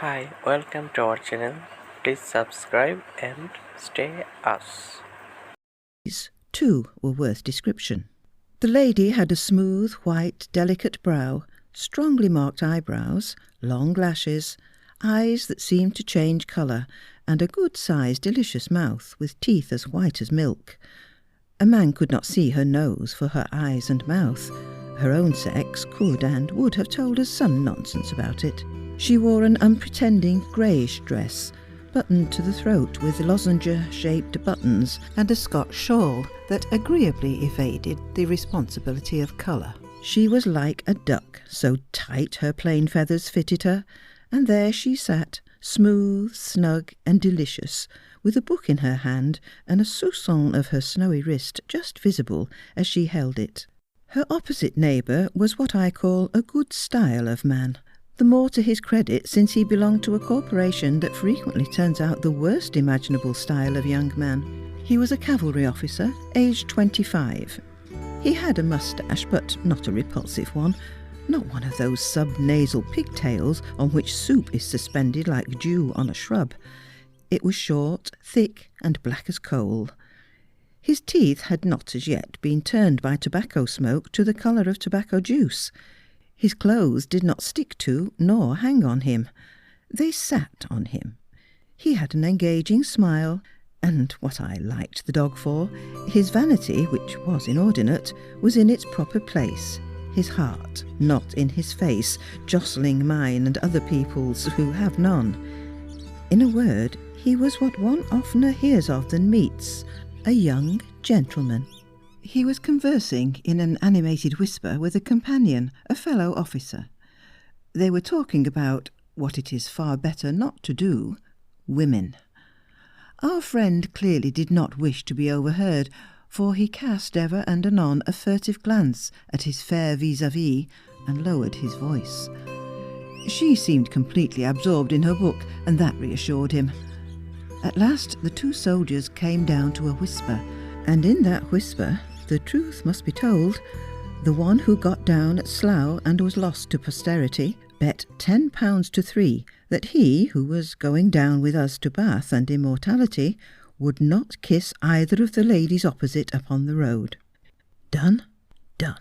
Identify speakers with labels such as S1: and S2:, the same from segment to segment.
S1: Hi, welcome to our channel. Please subscribe and stay us.
S2: These, too, were worth description. The lady had a smooth, white, delicate brow, strongly marked eyebrows, long lashes, eyes that seemed to change colour, and a good-sized, delicious mouth with teeth as white as milk. A man could not see her nose for her eyes and mouth. Her own sex could and would have told us some nonsense about it. She wore an unpretending greyish dress, buttoned to the throat with lozenge-shaped buttons, and a Scotch shawl that agreeably evaded the responsibility of colour. She was like a duck, so tight her plain feathers fitted her, and there she sat, smooth, snug, and delicious, with a book in her hand and a soupçon of her snowy wrist just visible as she held it. Her opposite neighbour was what I call a good style of man, the more to his credit since he belonged to a corporation that frequently turns out the worst imaginable style of young man. He was a cavalry officer, aged 25. He had a moustache, but not a repulsive one, not one of those sub-nasal pigtails on which soup is suspended like dew on a shrub. It was short, thick, and black as coal. His teeth had not as yet been turned by tobacco smoke to the colour of tobacco juice. His clothes did not stick to nor hang on him. They sat on him. He had an engaging smile, and what I liked the dog for, his vanity, which was inordinate, was in its proper place, his heart, not in his face, jostling mine and other people's who have none. In a word, he was what one oftener hears of than meets, a young gentleman. He was conversing in an animated whisper with a companion, a fellow officer. They were talking about what it is far better not to do, women. Our friend clearly did not wish to be overheard, for he cast ever and anon a furtive glance at his fair vis-à-vis and lowered his voice. She seemed completely absorbed in her book, and that reassured him. At last the two soldiers came down to a whisper, and in that whisper, the truth must be told, the one who got down at Slough and was lost to posterity bet £10 to 3 that he, who was going down with us to Bath and immortality, would not kiss either of the ladies opposite upon the road. Done? Done.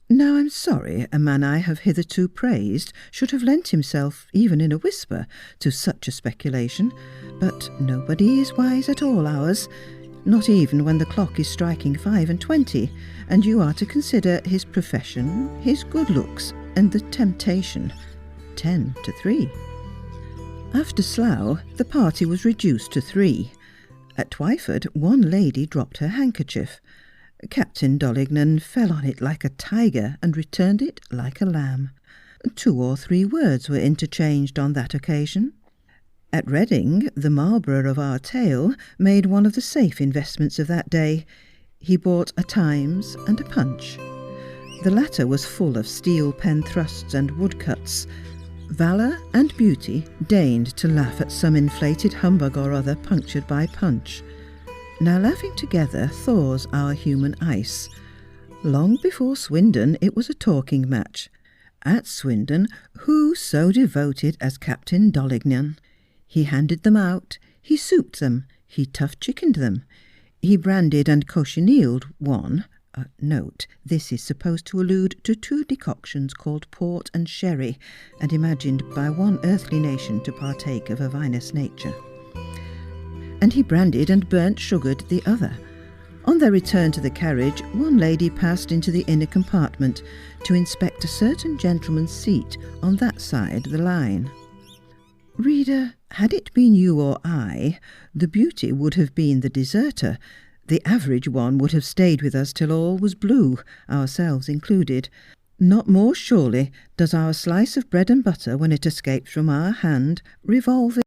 S2: Now I'm sorry a man I have hitherto praised should have lent himself, even in a whisper, to such a speculation, but nobody is wise at all hours, not even when the clock is striking 25, and you are to consider his profession, his good looks, and the temptation. 10 to 3. After Slough, the party was reduced to 3. At Twyford, one lady dropped her handkerchief. Captain Dolignan fell on it like a tiger and returned it like a lamb. 2 or 3 words were interchanged on that occasion. At Reading, the Marlborough of our tale made one of the safe investments of that day. He bought a Times and a Punch. The latter was full of steel pen thrusts and woodcuts. Valour and Beauty deigned to laugh at some inflated humbug or other punctured by Punch. Now laughing together thaws our human ice. Long before Swindon it was a talking match. At Swindon, who so devoted as Captain Dolignan? He handed them out, he souped them, he tough-chickened them, he branded and cochinealed one. Note, this is supposed to allude to 2 decoctions called port and sherry, and imagined by one earthly nation to partake of a vinous nature. And he branded and burnt-sugared the other. On their return to the carriage, one lady passed into the inner compartment to inspect a certain gentleman's seat on that side the line. Reader, had it been you or I, the beauty would have been the deserter. The average one would have stayed with us till all was blue, ourselves included. Not more surely does our slice of bread and butter, when it escapes from our hand, revolve